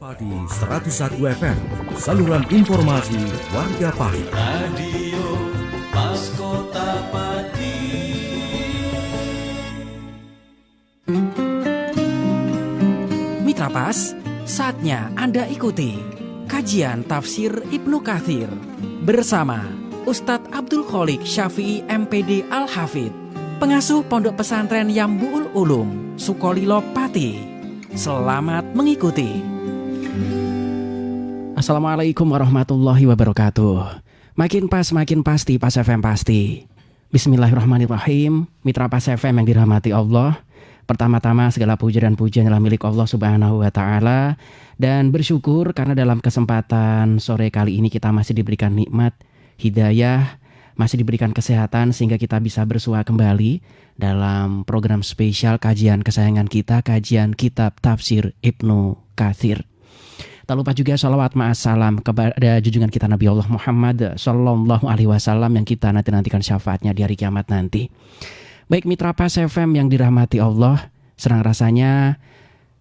Padi 101 FM, saluran informasi warga Padi. Radio Pas Kota Padi. Mitra Pas, saatnya Anda ikuti kajian tafsir Ibnu Katsir bersama Ustadz Abdul Kholik Syafi'i MPD Al-Hafidh, pengasuh Pondok Pesantren Yambu'ul Ulum, Sukolilo Pati. Selamat mengikuti. Assalamualaikum warahmatullahi wabarakatuh. Makin pas, makin pasti, Pas FM pasti. Bismillahirrahmanirrahim. Mitra Pas FM yang dirahmati Allah, pertama-tama segala puja dan pujian adalah milik Allah Subhanahu wa Ta'ala. Dan bersyukur karena dalam kesempatan sore kali ini kita masih diberikan nikmat hidayah, masih diberikan kesehatan sehingga kita bisa bersua kembali dalam program spesial kajian kesayangan kita, kajian kitab tafsir Ibnu Katsir. Tak lupa juga salawat ma'assalam kepada junjungan kita Nabi Allah Muhammad Sallallahu Alaihi Wasallam yang kita nantikan syafaatnya di hari kiamat nanti. Baik Mitra Pas FM yang dirahmati Allah, senang rasanya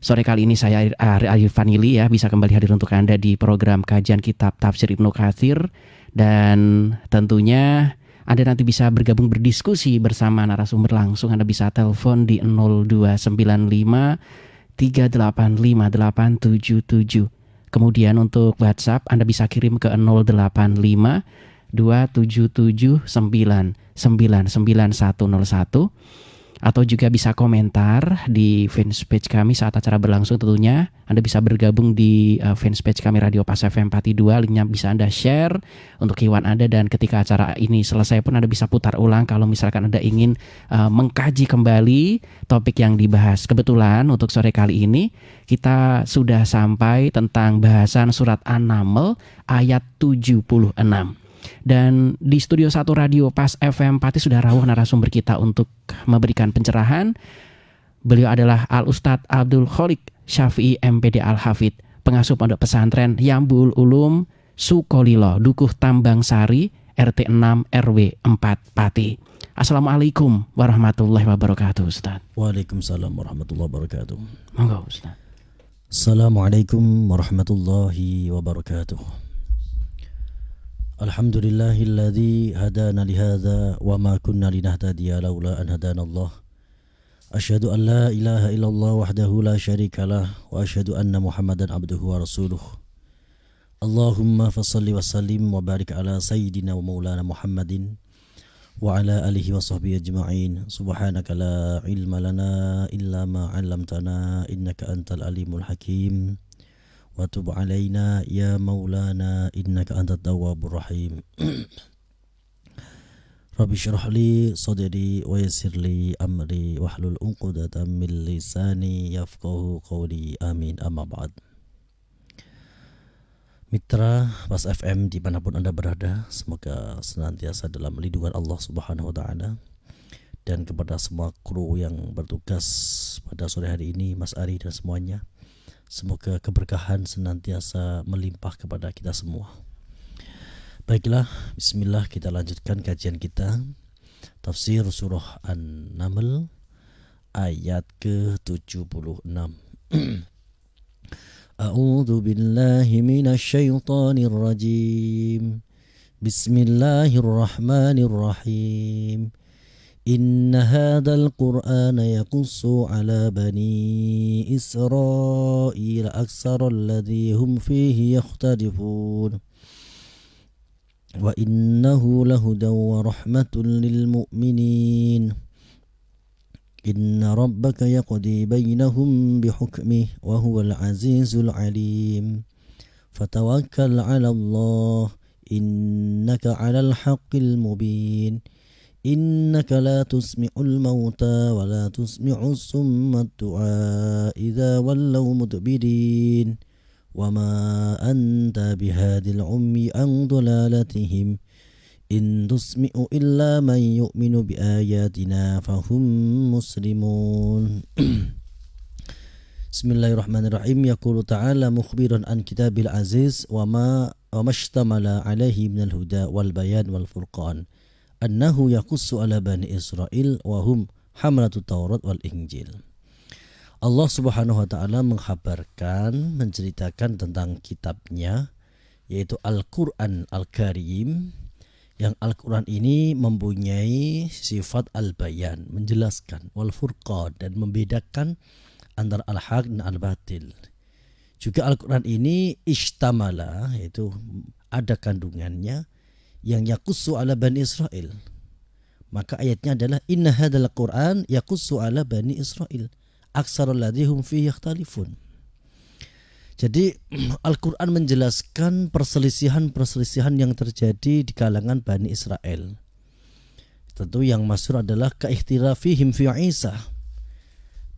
sore kali ini saya Arif Fanili ya bisa kembali hadir untuk Anda di program kajian kitab tafsir Ibnu Katsir. Dan tentunya Anda nanti bisa bergabung berdiskusi bersama narasumber langsung. Anda bisa telepon di 0295 3858877. Kemudian untuk WhatsApp Anda bisa kirim ke 085 277 999 atau juga bisa komentar di fanspage kami saat acara berlangsung. Tentunya Anda bisa bergabung di fanspage kami Radio Pas FM 42. Linknya bisa Anda share untuk hewan Anda, dan ketika acara ini selesai pun Anda bisa putar ulang kalau misalkan Anda ingin mengkaji kembali topik yang dibahas. Kebetulan untuk sore kali ini kita sudah sampai tentang bahasan surat An-Naml ayat 76. Dan di studio 1 Radio Pas FM Pati sudah rawuh narasumber kita untuk memberikan pencerahan. Beliau adalah Al-Ustadz Abdul Kholik Syafi'i MPD Al-Hafidh, pengasuh Pondok Pesantren Yambu'ul Ulum, Sukolilo, Dukuh Tambang Sari, RT 6 RW 4 Pati. Assalamualaikum warahmatullahi wabarakatuh, Ustadz. Waalaikumsalam warahmatullahi wabarakatuh. Monggo, Ustadz. Assalamualaikum warahmatullahi wabarakatuh. Alhamdulillahilladzi hadana lihadza wa ma kunna linahtadiya laula an hadanallah. Asyhadu an la ilaha illallah wahdahu la syarikalah wa asyhadu anna Muhammadan abduhu wa rasuluh. Allahumma fassalli wa sallim wa barik ala sayyidina wa maulana Muhammadin wa ala alihi wa sahbihi ajma'in. Subhanaka la ilma lana illa ma 'allamtana innaka antal alimul hakim. Wa tub alaina ya maulana innaka antat tawwabur rahim. Rabbi syrah li sadri wa yassir li amri wahlul 'uqdatam min lisani yafqahu qawli. Amin. Amma ba'd. Mitra Pas FM dimanapun Anda berada, semoga senantiasa dalam lindungan Allah Subhanahu wa Ta'ala. Dan kepada semua kru yang bertugas pada sore hari ini, Mas Ari dan semuanya, semoga keberkahan senantiasa melimpah kepada kita semua. Baiklah, bismillah, kita lanjutkan kajian kita tafsir surah An-Naml ayat ke-76. A'udzu billahi minasy syaithanir rajim. Bismillahirrahmanirrahim. Inna hadzal Qur'ana yaqussu 'ala bani Israil aktsara alladzi hum fihi yakhtalifun. Wa innahu lahudan wa rahmatun lil mu'minin. Inna rabbaka yaqdi bainahum bihukmihi wa huwal 'azizul 'alim. Fatawakkal 'ala Allah innaka 'alal haqqil mubin. Innaka la tusmi'ul mauta wa la tusmi'us summa du'a idza wallaw mudbirin wa ma anta bihadil ummi an dalalatihim in tusmi'u illa man yu'minu bi ayatina fahum muslimun. Bismillahirrahmanirrahim. Yaqulu ta'ala mukhbiran an kitabil aziz wa mashtamala alaihi minal huda wal bayan wal furqan. Annahu yaqussu ala bani Israil wa hum hamlatut Taurat wal Injil. Allah Subhanahu wa taala menghabarkan, menceritakan tentang kitabnya, yaitu Al-Qur'an Al-Karim, yang Al-Quran ini mempunyai sifat al-bayan, menjelaskan, wal furqan, dan membedakan antara al-haq dan al-batil. Juga Al-Quran ini ishtamala, yaitu ada kandungannya, yang yakussu ala Bani Israel. Maka ayatnya adalah inna hadzal Qur'an yakussu ala Bani Israel aksarul ladzihum fihi yakhtalifun. Jadi Al-Quran menjelaskan perselisihan-perselisihan yang terjadi di kalangan Bani Israel. Tentu yang masyhur adalah kaikhtilafihim fi Isa.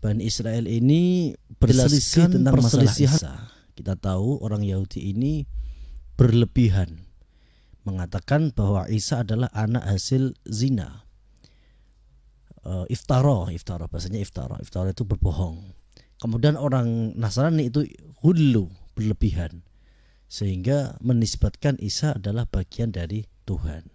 Bani Israel ini berselisih tentang perselisihan Isa. Kita tahu orang Yahudi ini berlebihan mengatakan bahwa Isa adalah anak hasil zina. Iftara bahasanya iftara itu berbohong. Kemudian orang Nasrani itu hulu, berlebihan, sehingga menisbatkan Isa adalah bagian dari Tuhan.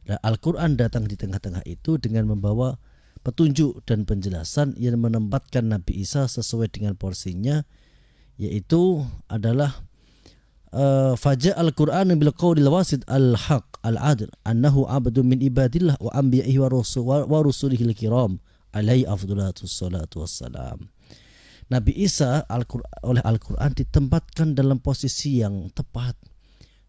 Nah, Al-Quran datang di tengah-tengah itu dengan membawa petunjuk dan penjelasan yang menempatkan Nabi Isa sesuai dengan porsinya, yaitu adalah faja Al-Quran bil qawlil wasid al-haq al-adl annahu abdu min ibadillah wa anbiya'ihi wa rusulihil kiram alaihi afdhalatus salatu wassalam. Nabi Isa oleh Al-Quran ditempatkan dalam posisi yang tepat,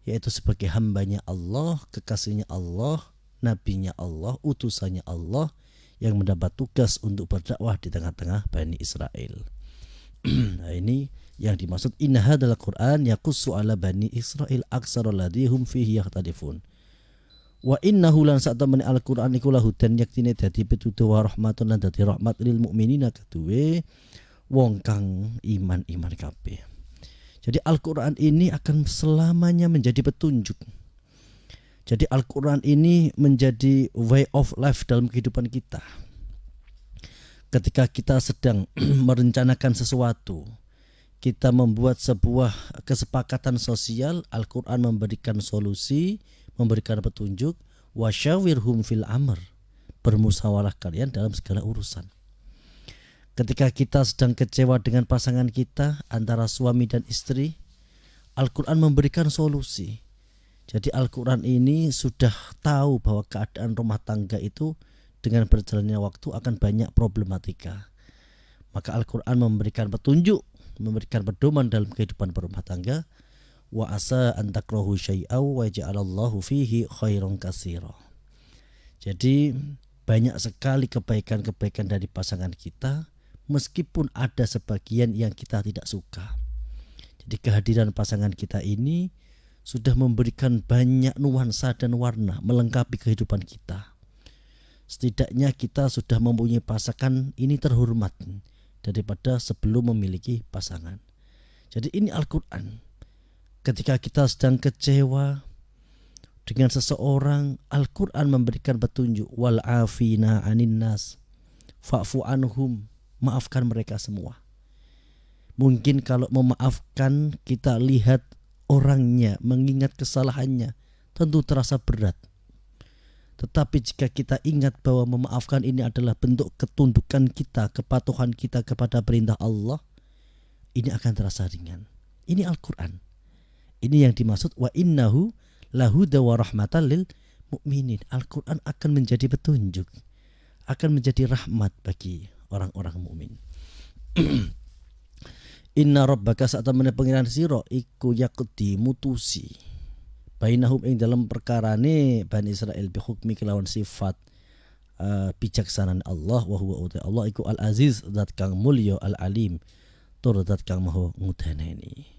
yaitu sebagai hambanya Allah, kekasihnya Allah, nabinya Allah, utusannya Allah, yang mendapat tugas untuk berdakwah di tengah-tengah Bani Israel. Nah, ini yang dimaksud inna hadzal Qur'an yaqussu ala Bani Israil aksarul ladzihum fihi yakhtalifun. Wa innahu lan sa'tamani Al-Qur'an iku lahudan yaktine dadi pituduh wa rahmatun lan dadi rahmat lil mukminina keduwe wong kang iman kabeh. Jadi Al-Quran ini akan selamanya menjadi petunjuk. Jadi Al-Quran ini menjadi way of life dalam kehidupan kita. Ketika kita sedang merencanakan sesuatu, kita membuat sebuah kesepakatan sosial, Al-Quran memberikan solusi, memberikan petunjuk. Wasyawirhum fil amr, bermusyawarah kalian dalam segala urusan. Ketika kita sedang kecewa dengan pasangan kita antara suami dan istri, Al-Quran memberikan solusi. Jadi Al-Quran ini sudah tahu bahwa keadaan rumah tangga itu dengan berjalannya waktu akan banyak problematika. Maka Al-Quran memberikan petunjuk, memberikan pedoman dalam kehidupan berumah tangga. Wa asa an takrahu syai'aw wa ja'alallahu fihi khairan katsira. Jadi banyak sekali kebaikan-kebaikan dari pasangan kita, meskipun ada sebagian yang kita tidak suka. Jadi kehadiran pasangan kita ini sudah memberikan banyak nuansa dan warna melengkapi kehidupan kita. Setidaknya kita sudah mempunyai pasangan ini terhormat daripada sebelum memiliki pasangan. Jadi ini Al-Quran. Ketika kita sedang kecewa dengan seseorang, Al-Quran memberikan petunjuk. Wal afina anin nas fa'fu anhum, maafkan mereka semua. Mungkin kalau memaafkan kita lihat orangnya, mengingat kesalahannya, tentu terasa berat. Tetapi jika kita ingat bahwa memaafkan ini adalah bentuk ketundukan kita, kepatuhan kita kepada perintah Allah, ini akan terasa ringan. Ini Al-Quran. Ini yang dimaksud wa innahu lahuda wa rahmatan lil mu'minin. Al-Quran akan menjadi petunjuk, akan menjadi rahmat bagi orang-orang mukmin. Inna rabbaka sa'tamana pengiran sira iku yaqdi mutusi bainahum ing dalam perkarane Bani Israil bi hukmi kelawan sifat bijaksanaan Allah wa huwa Allah iku al-aziz zat kang mulya al-alim tur zat kang maha ngudaneni.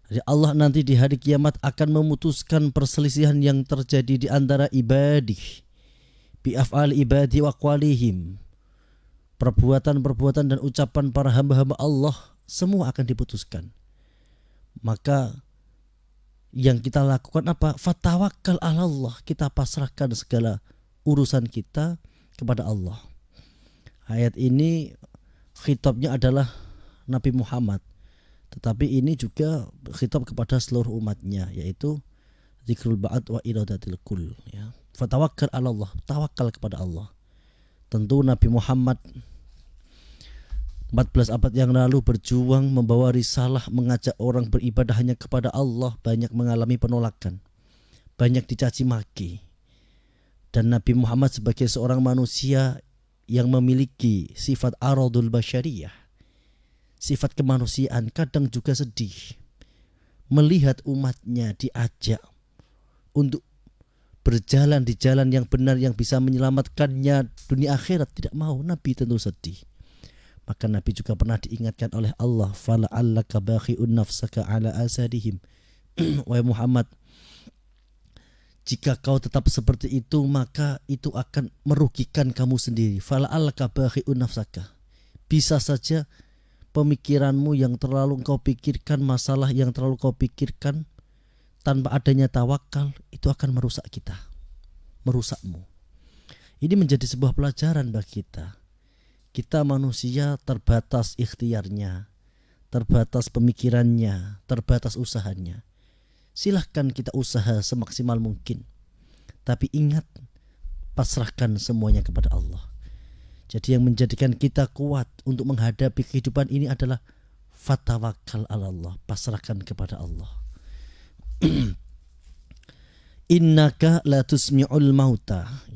Jadi Allah nanti di hari kiamat akan memutuskan perselisihan yang terjadi di antara ibadih bi af'al ibadi wa aqwalihim. Perbuatan-perbuatan dan ucapan para hamba-hamba Allah semua akan diputuskan. Maka yang kita lakukan apa? Fatawakkal 'ala Allah. Kita pasrahkan segala urusan kita kepada Allah. Ayat ini khitabnya adalah Nabi Muhammad, tetapi ini juga khitab kepada seluruh umatnya, yaitu zikrul ba'd wa iradatil kul, ya. Fatawakkal 'ala Allah, tawakal kepada Allah. Tentu Nabi Muhammad 14 abad yang lalu berjuang membawa risalah, mengajak orang beribadah hanya kepada Allah, banyak mengalami penolakan, banyak dicaci maki. Dan Nabi Muhammad sebagai seorang manusia yang memiliki sifat aradul basyariyah, sifat kemanusiaan, kadang juga sedih melihat umatnya diajak untuk berjalan di jalan yang benar yang bisa menyelamatkannya dunia akhirat. Tidak mau, Nabi tentu sedih. Maka Nabi juga pernah diingatkan oleh Allah, fala'allaka bakhi'un nafsaka ala asadihim. Wahai Muhammad, jika kau tetap seperti itu, maka itu akan merugikan kamu sendiri. Fala'allaka bakhi'un nafsaka. Bisa saja pemikiranmu yang terlalu kau pikirkan, masalah yang terlalu kau pikirkan tanpa adanya tawakal, itu akan merusak kita, merusakmu. Ini menjadi sebuah pelajaran bagi kita. Kita manusia terbatas ikhtiarnya, terbatas pemikirannya, terbatas usahanya. Silahkan kita usaha semaksimal mungkin, tapi ingat, pasrahkan semuanya kepada Allah. Jadi yang menjadikan kita kuat untuk menghadapi kehidupan ini adalah fatawakal ala Allah, pasrahkan kepada Allah. Innaka la tusmi'ul mauta.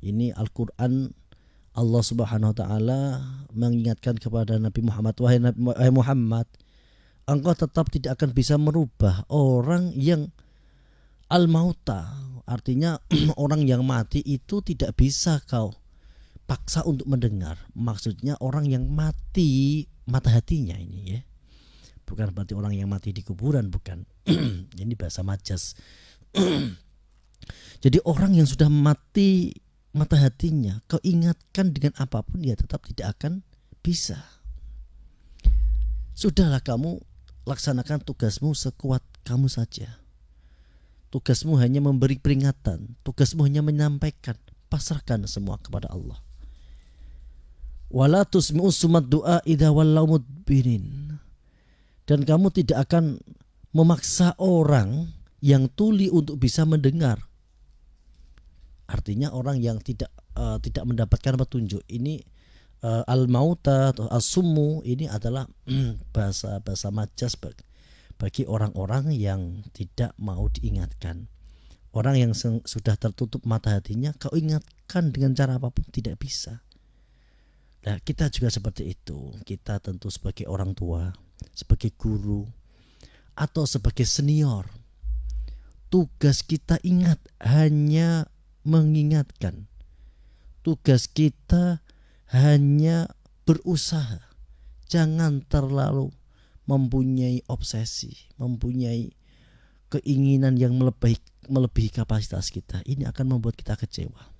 Ini Al-Quran, Allah Subhanahu wa taala mengingatkan kepada Nabi Muhammad, wahai Muhammad, engkau tetap tidak akan bisa merubah orang yang al-mauta. Artinya orang yang mati itu tidak bisa kau paksa untuk mendengar. Maksudnya orang yang mati mata hatinya ini ya. Bukan berarti orang yang mati di kuburan, bukan. Ini bahasa majas. Jadi orang yang sudah mati mata hatinya, kau ingatkan dengan apapun, dia tetap tidak akan bisa. Sudahlah, kamu laksanakan tugasmu sekuat kamu saja. Tugasmu hanya memberi peringatan, tugasmu hanya menyampaikan. Pasrahkan semua kepada Allah. Wala tusmi'u sumad du'a idza wallaw mudbirin. Dan kamu tidak akan memaksa orang yang tuli untuk bisa mendengar. Artinya orang yang tidak mendapatkan petunjuk. Ini al-mauta atau as-summu ini adalah bahasa majas bagi orang-orang yang tidak mau diingatkan. Orang yang sudah tertutup mata hatinya, kau ingatkan dengan cara apapun tidak bisa. Nah, kita juga seperti itu. Kita tentu sebagai orang tua, sebagai guru, atau sebagai senior, tugas kita ingat hanya mengingatkan. Tugas kita hanya berusaha. Jangan terlalu mempunyai obsesi, mempunyai keinginan yang melebihi kapasitas kita. Ini akan membuat kita kecewa.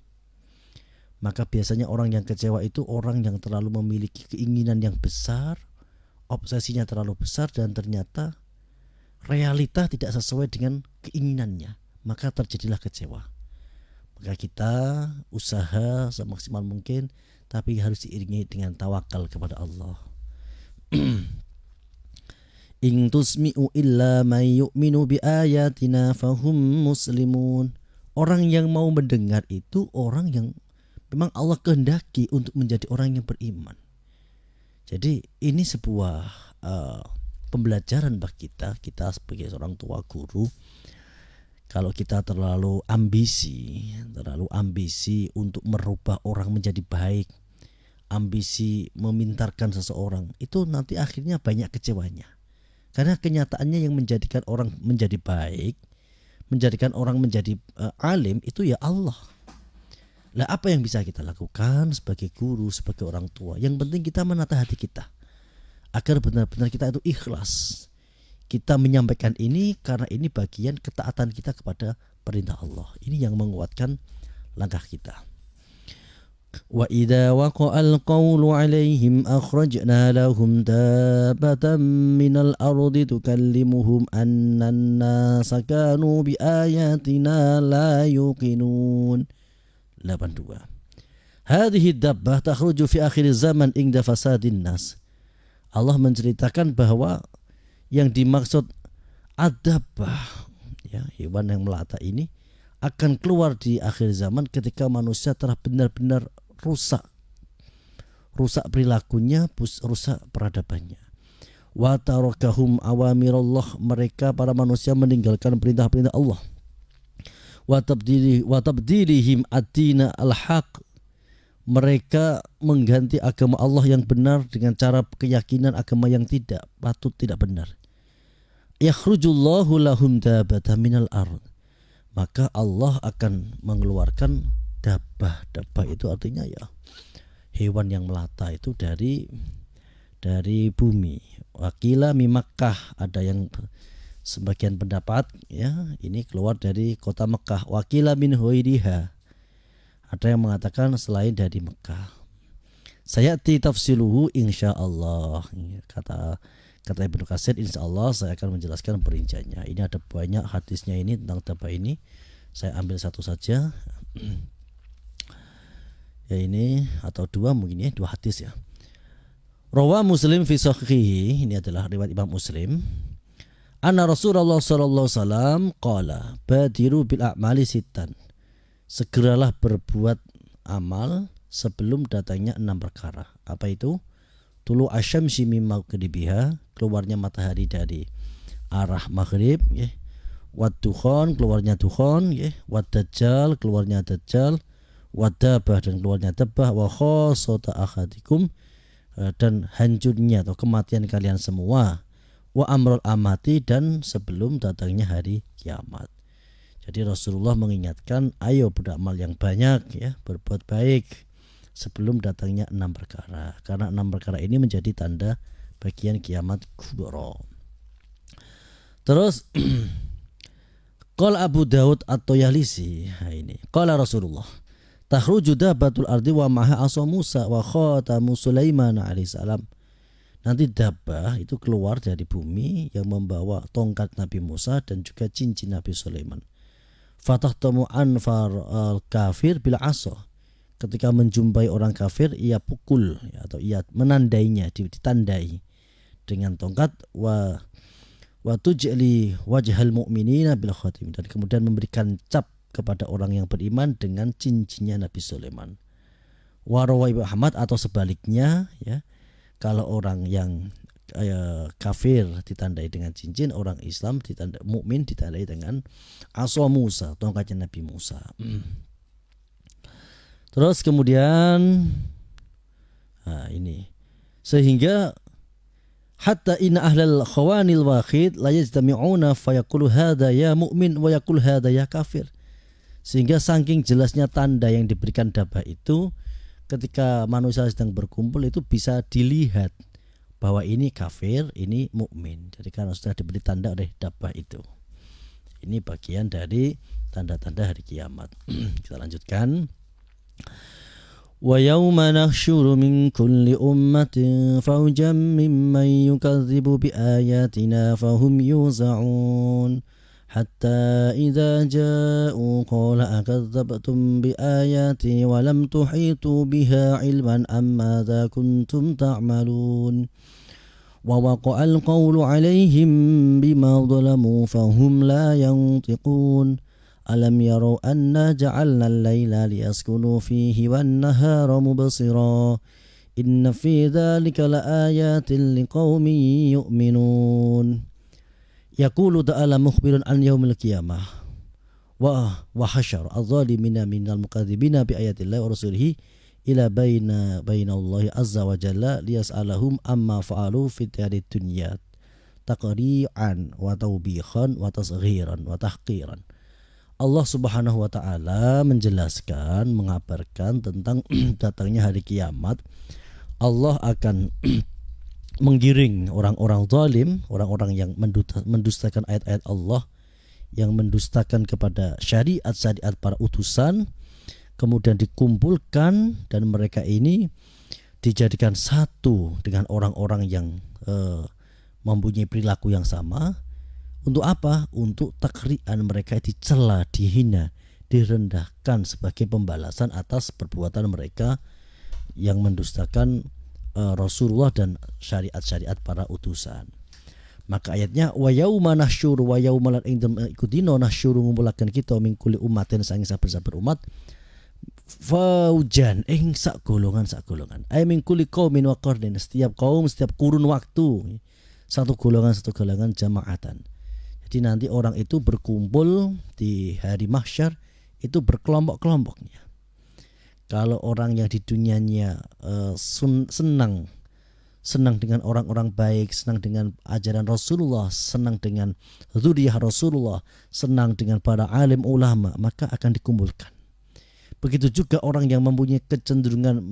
Maka biasanya orang yang kecewa itu orang yang terlalu memiliki keinginan yang besar, obsesinya terlalu besar, dan ternyata realita tidak sesuai dengan keinginannya. Maka terjadilah kecewa. Maka kita usaha semaksimal mungkin, tapi harus diiringi dengan tawakal kepada Allah. In tusmi'u illa may yu'minu bi ayatina fahum muslimun. Orang yang mau mendengar itu orang yang memang Allah kehendaki untuk menjadi orang yang beriman. Jadi ini sebuah pembelajaran bagi kita sebagai seorang tua guru. Kalau kita terlalu ambisi untuk merubah orang menjadi baik, ambisi memintarkan seseorang, itu nanti akhirnya banyak kecewanya. Karena kenyataannya yang menjadikan orang menjadi baik, menjadikan orang menjadi alim, itu ya Allah. Lah, apa yang bisa kita lakukan sebagai guru, sebagai orang tua? Yang penting kita menata hati kita agar benar-benar kita itu ikhlas. Kita menyampaikan ini karena ini bagian ketaatan kita kepada perintah Allah. Ini yang menguatkan langkah kita. Wa idza waqa'al qawlu 'alaihim akhrajna lahum dabbatan minal ardi tukallimuhum anna an-nasa kanu bi ayatina la yuqinun. 82. Hadhihi dabbah takhruju fi akhir zaman inda fasadin nas. Allah menceritakan bahwa yang dimaksud adabah, ya, hewan yang melata ini akan keluar di akhir zaman ketika manusia telah benar-benar rusak perilakunya, rusak peradabannya. Wa tarakahum awamirallah, mereka para manusia meninggalkan perintah-perintah Allah. Wa tabdilihim ad-dina al-haq, mereka mengganti agama Allah yang benar dengan cara keyakinan agama yang tidak patut, tidak benar. Yakhrujullahu lahum dabatan minal ard, maka Allah akan mengeluarkan dabah. Dabah itu artinya ya hewan yang melata itu dari bumi. Wakila mi Makkah, ada yang sebagian pendapat ya ini keluar dari kota Mekah. Wakila min huwairiha, ada yang mengatakan selain dari Mekah. Sayati tafsiluhu insyaallah, kata Ibnu Katsir, insyaallah saya akan menjelaskan perinciannya. Ini ada banyak hadisnya ini tentang dabah ini. Saya ambil satu saja. Ya ini atau dua mungkin ya, dua hadis ya. Rawa Muslim fi sahihi, ini adalah riwayat Imam Muslim. Anna Rasulullah sallallahu alaihi wasallam qala badiru bil a'mali sittan, segeralah berbuat amal sebelum datangnya 6 perkara. Apa itu? Tulu asyamsi min maghribiha, keluarnya matahari dari arah maghrib, ya. Wad dukhan, keluarnya dukhan, ya. Wad dajjal, keluarnya dajjal. Wad dabah, dan keluarnya dabah. Wa khasata akhadikum, dan hancurnya atau kematian kalian semua. Wa amrul amati, dan sebelum datangnya hari kiamat. Jadi Rasulullah mengingatkan, ayo beramal yang banyak ya, berbuat baik sebelum datangnya 6 perkara. Karena 6 perkara ini menjadi tanda bagian kiamat kubra. Terus qala Abu Daud at-Tayalisi, ini qala Rasulullah takhruju dabbatul ardi wa maha asa Musa wa khatamu Sulaiman alaihissalam. Nanti dabbah itu keluar dari bumi yang membawa tongkat Nabi Musa dan juga cincin Nabi Sulaiman. Fatahtamu anfar al-kafir bila asa, ketika menjumpai orang kafir ia pukul ya, atau ia menandainya, ditandai dengan tongkat. Wa tujli wajhal mu'minina bil khatim, dan kemudian memberikan cap kepada orang yang beriman dengan cincinnya Nabi Sulaiman. Wa rawi Ahmad, atau sebaliknya ya, kalau orang yang kafir ditandai dengan cincin, orang Islam ditandai, mukmin ditandai dengan aswa Musa, tongkatnya Nabi Musa. Terus kemudian ini sehingga hatta inna ahlal khawanil wahid la yajtami'una fayaqulu hadza ya mu'min wa yaqul hadza ya kafir. Sehingga saking jelasnya tanda yang diberikan dabah itu, ketika manusia sedang berkumpul itu bisa dilihat bahwa ini kafir, ini mukmin. Jadi karena sudah diberi tanda oleh dabah itu. Ini bagian dari tanda-tanda hari kiamat. Kita lanjutkan. Wa yawma nahsyuru min kulli ummatin fawjan mimman yukadzibu bi ayatina fahum yuza'un hatta idza ja'u qala akadzabtum bi ayati wa lam tuhitu biha ilman amma dza kuntum ta'malun wa waqa'al qawlu 'alaihim bima dhalamu fahum la yantiqun alam yarau anna ja'alna al-laila liyaskunu fihi wan nahara mubsira inna fi dzalika laayatin liqaumin yu'minun. Yaqulu ta'ala mukhbirun an yaumil qiyamah wa hasyar adh-dhalimina minal mukadzibina bi ayatillahi wa rasulihi ila bainallahi azza wa jalla liyas'alahum amma fa'alu fi darid dunya taqri'an wa tawbihan wa tasghiran wa tahqiran. Allah Subhanahu wa taala menjelaskan, mengabarkan tentang datangnya hari kiamat. Allah akan menggiring orang-orang zalim, orang-orang yang mendustakan ayat-ayat Allah, yang mendustakan kepada syariat-syariat para utusan, kemudian dikumpulkan dan mereka ini dijadikan satu dengan orang-orang yang mempunyai perilaku yang sama. Untuk apa? Untuk takrian, mereka dicela, dihina, direndahkan sebagai pembalasan atas perbuatan mereka yang mendustakan Rasulullah dan syariat-syariat para utusan. Maka ayatnya wa yauma nahsyuru wa yaumal indam ikudino nahsyuru ngumpulaken kita min kulli ummatin saking saben-saben umat faujan ing sak golongan ay min kulli qaumin wa qarnin, setiap kaum setiap kurun waktu, satu golongan jama'atan. Jadi nanti orang itu berkumpul di hari mahsyar itu berkelompok-kelompoknya. Kalau orang yang di dunianya senang dengan orang-orang baik, senang dengan ajaran Rasulullah, senang dengan dzurriyyah Rasulullah, senang dengan para alim ulama, maka akan dikumpulkan. Begitu juga orang yang mempunyai kecenderungan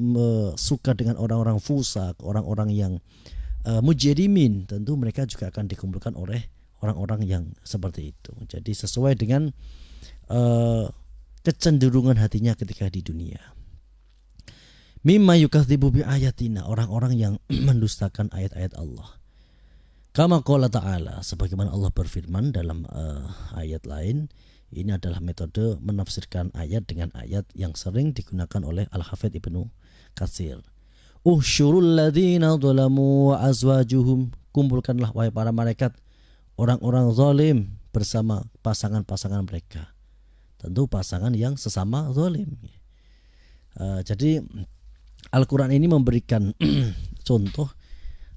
suka dengan orang-orang fusak, orang-orang yang mujrimin, tentu mereka juga akan dikumpulkan oleh orang-orang yang seperti itu. Jadi sesuai dengan kecenderungan hatinya ketika di dunia. Mimma yukadzibu bi ayatina, orang-orang yang mendustakan ayat-ayat Allah. Kama qala ta'ala, sebagaimana Allah berfirman dalam ayat lain. Ini adalah metode menafsirkan ayat dengan ayat yang sering digunakan oleh Al-Hafidz Ibnu Katsir. Usyurul ladzina dzalamu wa azwajuhum, kumpulkanlah wahai para malaikat orang-orang zalim bersama pasangan-pasangan mereka. Tentu pasangan yang sesama zalim. Jadi Al-Quran ini memberikan contoh,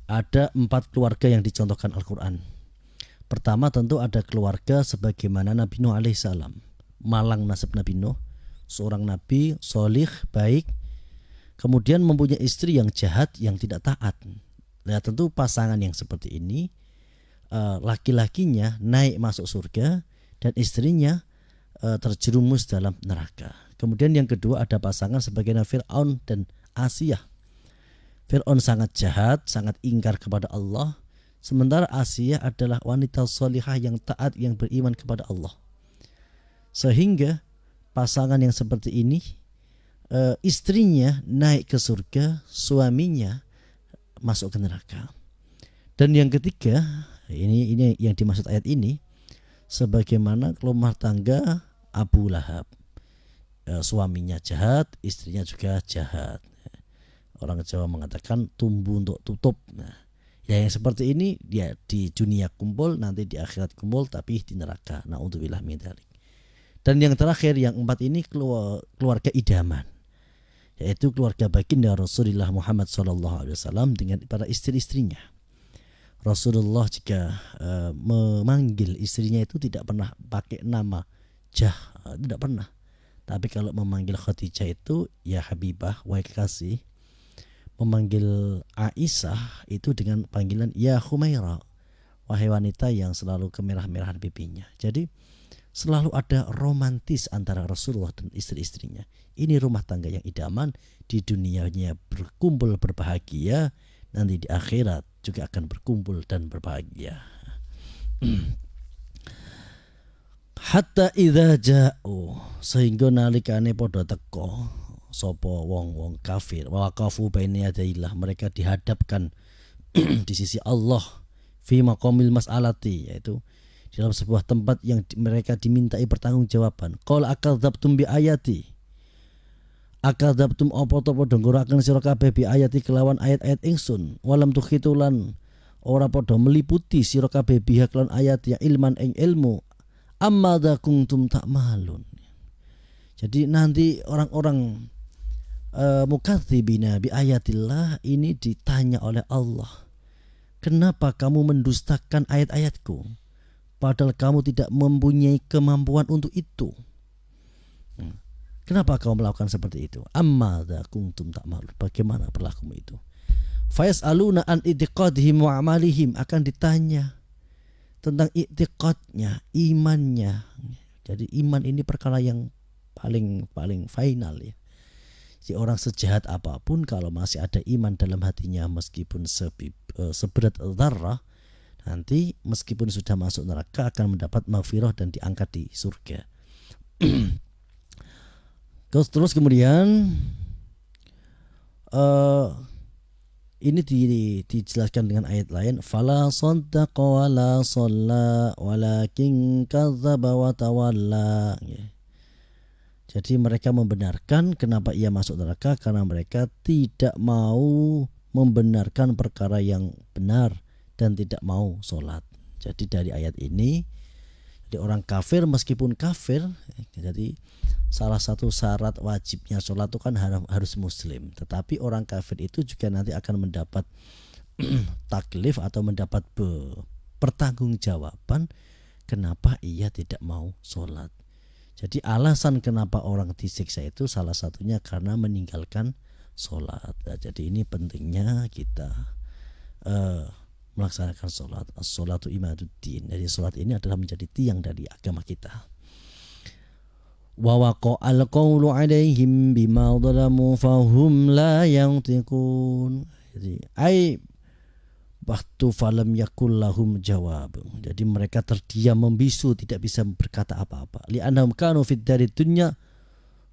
ada 4 keluarga yang dicontohkan Al-Quran. Pertama tentu ada keluarga sebagaimana Nabi Nuh alaihissalam, malang nasib Nabi Nuh, seorang nabi solih baik, kemudian mempunyai istri yang jahat yang tidak taat. Nah tentu pasangan yang seperti ini, laki-lakinya naik masuk surga dan istrinya terjerumus dalam neraka. Kemudian yang kedua ada pasangan sebagaimana Fir'aun dan Asiyah. Fir'aun sangat jahat, sangat ingkar kepada Allah. Sementara Asiyah adalah wanita solihah yang taat, yang beriman kepada Allah. Sehingga pasangan yang seperti ini, istrinya naik ke surga, suaminya masuk ke neraka. Dan yang ketiga, ini yang dimaksud ayat ini, sebagaimana rumah tangga Abu Lahab. Suaminya jahat, istrinya juga jahat. Orang Jawa mengatakan tumbuh untuk tutup. Nah, ya yang seperti ini dia di dunia kumpul, nanti di akhirat kumpul, tapi di neraka. Na'udzubillah min dzalik. Dan yang terakhir, yang 4 ini keluarga idaman, yaitu keluarga baginda Rasulullah Muhammad SAW dengan para istri-istrinya. Rasulullah jika memanggil istrinya itu tidak pernah pakai nama tidak pernah. Tapi kalau memanggil Khadijah itu ya Habibah, wahai kekasih. Memanggil Aisyah itu dengan panggilan ya Humaira, wahai wanita yang selalu kemerah-merahan pipinya. Jadi selalu ada romantis antara Rasulullah dan istri-istrinya. Ini rumah tangga yang idaman, di dunianya berkumpul berbahagia, nanti di akhirat juga akan berkumpul dan berbahagia. Hatta idza ja'u, sehingga nalikane padha teka sapa wong-wong kafir, waqafu baina yadayillah, mereka dihadapkan di sisi Allah fi maqamil mas'alati, yaitu di dalam sebuah tempat yang mereka dimintai pertanggungjawaban. Qala akadzabtum bi ayati, akadzabtum apa to padha nguraken sira kabeh bi ayati kelawan ayat-ayat ingsun, walam tukhitulan ora padha meliputi sira kabeh biha kelawan ayat ya ilman ing ilmu, ammadza kuntum ta'malun. Jadi nanti orang-orang mukadzibina bi ayatillah ini ditanya oleh Allah, kenapa kamu mendustakan ayat-ayatku padahal kamu tidak mempunyai kemampuan untuk itu? Kenapa kamu melakukan seperti itu? Ammadza kuntum ta'malun, bagaimana perilakumu itu? Fayas'aluna an i'tiqadihim wa amalihim, akan ditanya tentang i'tiqadnya, imannya. Jadi iman ini perkara yang paling final ya. Si orang sejahat apapun kalau masih ada iman dalam hatinya meskipun seberat dzarrah, nanti meskipun sudah masuk neraka akan mendapat maghfirah dan diangkat di surga. Terus kemudian ini dijelaskan dengan ayat lain, fala saddaqa wala shalla walakin kadzdzaba wa tawalla. Jadi mereka membenarkan kenapa ia masuk neraka, karena mereka tidak mau membenarkan perkara yang benar dan tidak mau sholat. Jadi dari ayat ini Jadi orang kafir meskipun kafir, jadi salah satu syarat wajibnya sholat itu kan harus muslim. Tetapi orang kafir itu juga nanti akan mendapat taklif atau mendapat pertanggungjawaban kenapa ia tidak mau sholat. Jadi alasan kenapa orang disiksa itu salah satunya karena meninggalkan sholat. Nah, jadi ini pentingnya kita melaksanakan sholat. As-sholatu imaduddin. Jadi sholat ini adalah menjadi tiang dari agama kita. Wa waqa'al qawlu 'alaihim bima dhalamu fahum la yantiqun. Jadi waktu falam yakul lahum jawab. Jadi mereka terdiam membisu, tidak bisa berkata apa-apa. Li'annahum kanu fid dari dunya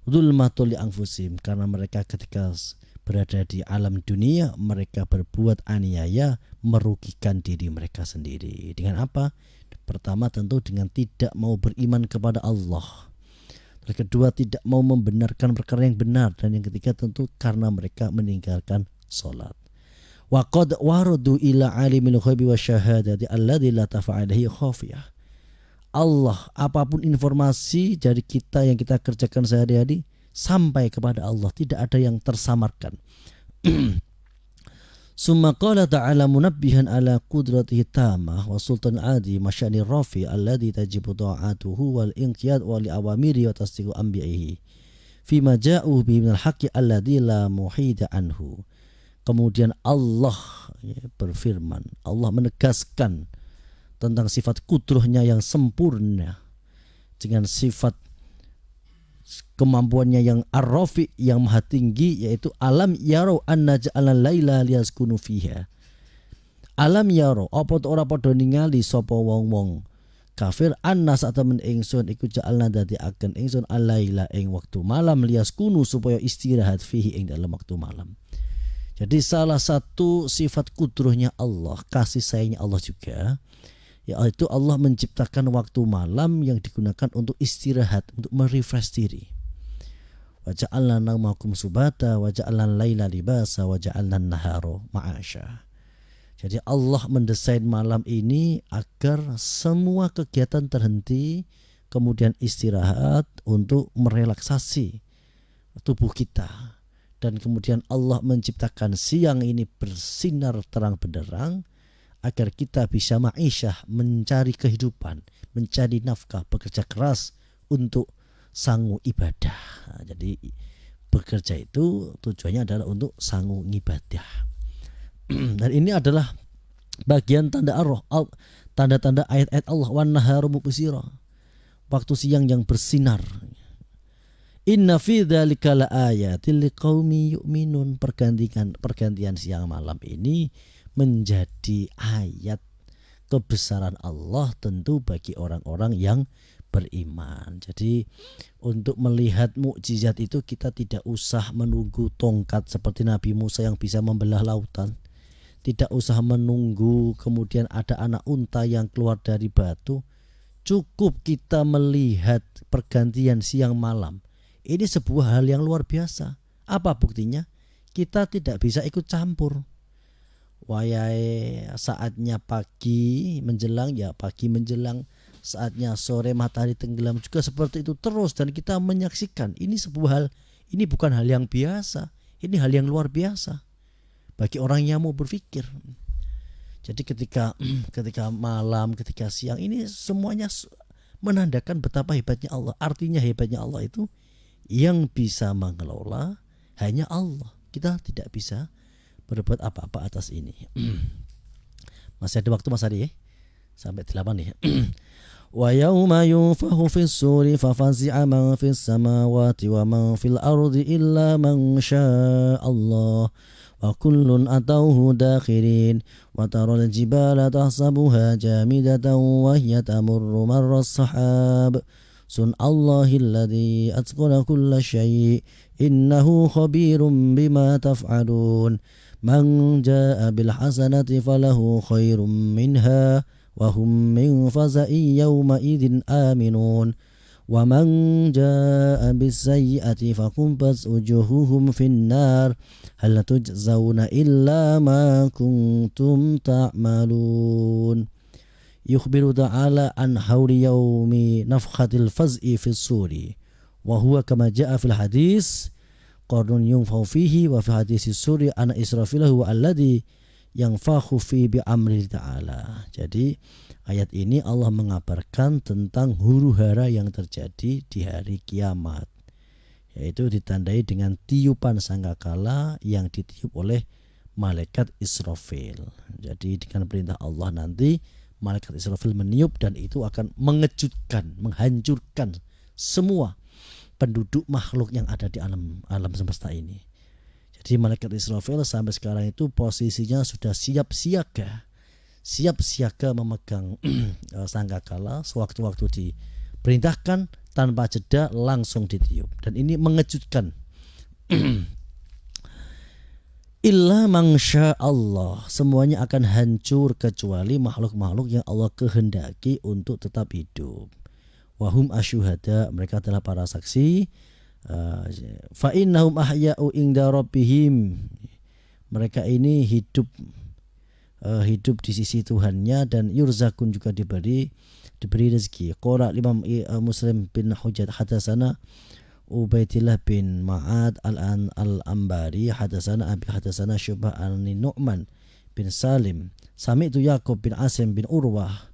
dzulmatul li anfusihim, karena mereka ketika berada di alam dunia mereka berbuat aniaya merugikan diri mereka sendiri. Dengan apa? Pertama tentu dengan tidak mau beriman kepada Allah. Yang kedua tidak mau membenarkan perkara yang benar, dan yang ketiga tentu karena mereka meninggalkan sholat. Wa qad waradu ila alimil ghaibi wasyahadati alladzi la tafa'alahu khafiyah. Allah, apapun informasi dari kita yang kita kerjakan sehari-hari sampai kepada Allah, tidak ada yang tersamarkan. Summa qala ta'ala munabbihan ala qudratihi tamah wa sultan adi masyani rafi alladzi tajibu ta'atuhu wal inqiyad wa li awamiri wa tasdiqu anbiya'ihi fima ja'u bi minal haqqi alladzi la muhida anhu. Kemudian Allah berfirman, Allah menegaskan tentang sifat kudrohnya yang sempurna dengan sifat kemampuannya yang ar-rafi, yang maha tinggi, yaitu alam yaro anna ja'alna laila liyaskunu fiha. Alam yaro apa ora padha ningali sapa wong-wong kafir anna sak temen ingsun iku ja'alna dadi aken ingsun alaila ing waktu malam liyaskunu supaya istirahat fihi ing dalam waktu malam. Jadi salah satu sifat kudrohnya Allah, kasih sayangnya Allah juga, yaitu Allah menciptakan waktu malam yang digunakan untuk istirahat, untuk merefresh diri. Wa ja'alna naumakum subata wa ja'alna laila libasa wa ja'alna nahara ma'asya. Jadi Allah mendesain malam ini agar semua kegiatan terhenti, kemudian istirahat untuk merelaksasi tubuh kita. Dan kemudian Allah menciptakan siang ini bersinar terang benderang agar kita bisa ma'isyah, mencari kehidupan, mencari nafkah, bekerja keras untuk sangu ibadah. Nah, jadi bekerja itu tujuannya adalah untuk sangu ibadah. Dan ini adalah bagian tanda ar-roh, tanda-tanda ayat-ayat Allah, wan naharu mubsira, waktu siang yang bersinar. Inna fi dzalika laayatil liqaumi yu'minun. Pergantian siang malam ini menjadi ayat kebesaran Allah tentu bagi orang-orang yang beriman. Jadi untuk melihat mukjizat itu kita tidak usah menunggu tongkat seperti Nabi Musa yang bisa membelah lautan. Tidak usah menunggu kemudian ada anak unta yang keluar dari batu. Cukup kita melihat pergantian siang malam. Ini sebuah hal yang luar biasa. Apa buktinya? Kita tidak bisa ikut campur. Wayai saatnya pagi menjelang, ya pagi menjelang, saatnya sore matahari tenggelam juga seperti itu terus, dan kita menyaksikan ini sebuah hal, ini bukan hal yang biasa, ini hal yang luar biasa bagi orang yang mau berpikir. Jadi ketika malam, ketika siang, ini semuanya menandakan betapa hebatnya Allah. Artinya hebatnya Allah itu yang bisa mengelola hanya Allah. Kita tidak bisa berbuat apa-apa atas ini. Masih ada waktu Mas Adi ya? Sampai 8 nih. Wa yauma yunfahu fis suri fa fazi'a man fis samawati wa man fil ardi illa man syaa Allah wa kullun atauhu dakhirin wa taral jibala tahsabuha jamidatan wa hiya tamurru marra as-sahab sun Allahilladzi atqana kulla syai' innahu khabirum bima taf'alun man jaa bil hasanati falahu khairum minha wa hum min faza'i yawma idzin aminun wa man jaa bis sayyi'ati fakumbat wujuhuhum fin nar hal tujzauna illa ma kuntum ta'malun yukhbiru ta'ala an hauli yaumi nafkhatil faz'i fis suri wa huwa kama ja'a fil hadis qarnun yunfau fihi wa fi hadis suri ana israfilahu wa alladhi yanfakhu fi bi amri ta'ala. Jadi ayat ini Allah mengabarkan tentang huru-hara yang terjadi di hari kiamat, yaitu ditandai dengan tiupan sangkakala yang ditiup oleh malaikat Israfil. Jadi dengan perintah Allah nanti malaikat Israfil meniup dan itu akan mengejutkan, menghancurkan semua penduduk makhluk yang ada di alam semesta ini. Jadi malaikat Israfil sampai sekarang itu posisinya sudah siap siaga memegang sangkakala, sewaktu-waktu diperintahkan tanpa jeda langsung ditiup, dan ini mengejutkan. Illa mangsya Allah, semuanya akan hancur kecuali makhluk-makhluk yang Allah kehendaki untuk tetap hidup. Wahum asyuhada, mereka adalah para saksi. Fa innahum ahya'u inda rabbihim, mereka ini hidup di sisi Tuhannya, dan yurzakun juga diberi rezeki. Qala Imam Muslim bin Hujjat hadatsana Ubaidillah bin Ma'ad al-Ambari hadatsana Abi hadatsana Syu'bah an-Nu'man bin Salim sami'tu Yaqub bin Asim bin Urwah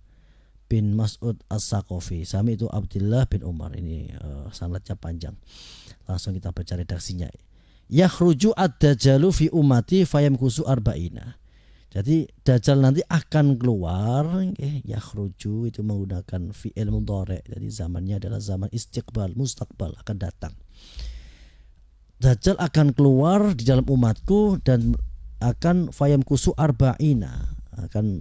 bin Mas'ud as-Saqafi sami'tu Abdullah bin Umar. Ini sanadnya panjang, langsung kita baca redaksinya. Yakhruju ad-dajalu fi ummati fayamkusu arba'ina. Jadi Dajjal nanti akan keluar, yakhruju itu menggunakan fi'il mudhari'. Jadi zamannya adalah zaman istiqbal, mustaqbal, akan datang. Dajjal akan keluar di dalam umatku dan akan fayamkusu arba'ina, akan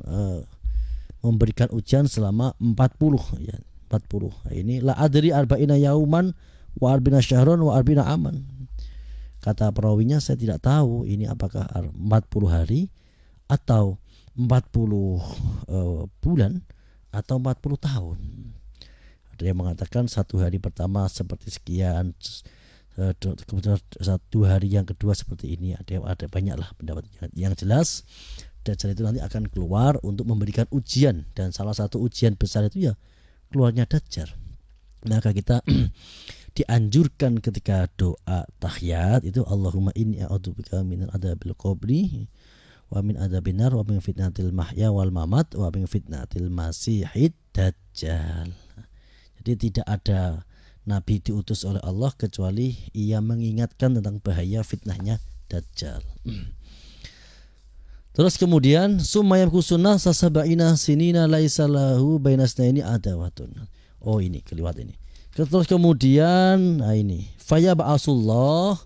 memberikan ujian selama 40 ya, 40. Ini la adri arba'ina yauman wa arbina syahron wa arbina aman. Kata perawinya, saya tidak tahu ini apakah 40 hari atau 40 bulan atau 40 tahun. Ada yang mengatakan satu hari pertama seperti sekian, kemudian satu hari yang kedua seperti ini. Ada banyak lah pendapat. Yang jelas Dajjal itu nanti akan keluar untuk memberikan ujian, dan salah satu ujian besar itu ya keluarnya Dajjal. Maka kita dianjurkan ketika doa tahiyat itu Allahumma inni a'udzubika minal adzabil qabri wa min adzabin nar wa min fitnatil mahya wal mamat wa min fitnatil masihid dajjal. Jadi tidak ada nabi diutus oleh Allah kecuali ia mengingatkan tentang bahaya fitnahnya Dajjal. Terus kemudian sumayam kusuna sasabaina sinina laisa lahu bainasnaini adawatun. Oh ini kelewat ini. Terus kemudian ini faya ba'asullah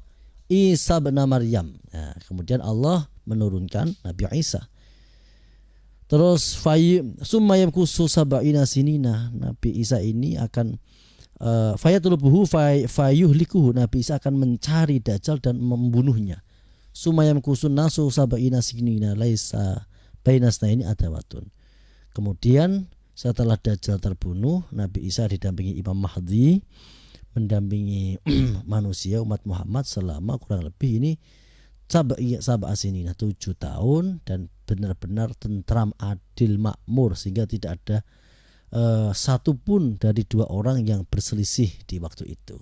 Isa bin Maryam. Nah, kemudian Allah menurunkan Nabi Isa. Terus sumayam kusu sabaina sinina, Nabi Isa ini akan fayatulubuhu fayuhlikuhu, Nabi Isa akan mencari Dajjal dan membunuhnya. Sumayam kusu nasu sabaina sinina laisa bainasna ini adawatun. Kemudian setelah Dajjal terbunuh, Nabi Isa didampingi Imam Mahdi, mendampingi manusia umat Muhammad selama kurang lebih ini sab'a sinina 7 tahun, dan benar-benar tentram, adil, makmur, sehingga tidak ada satupun dari dua orang yang berselisih di waktu itu.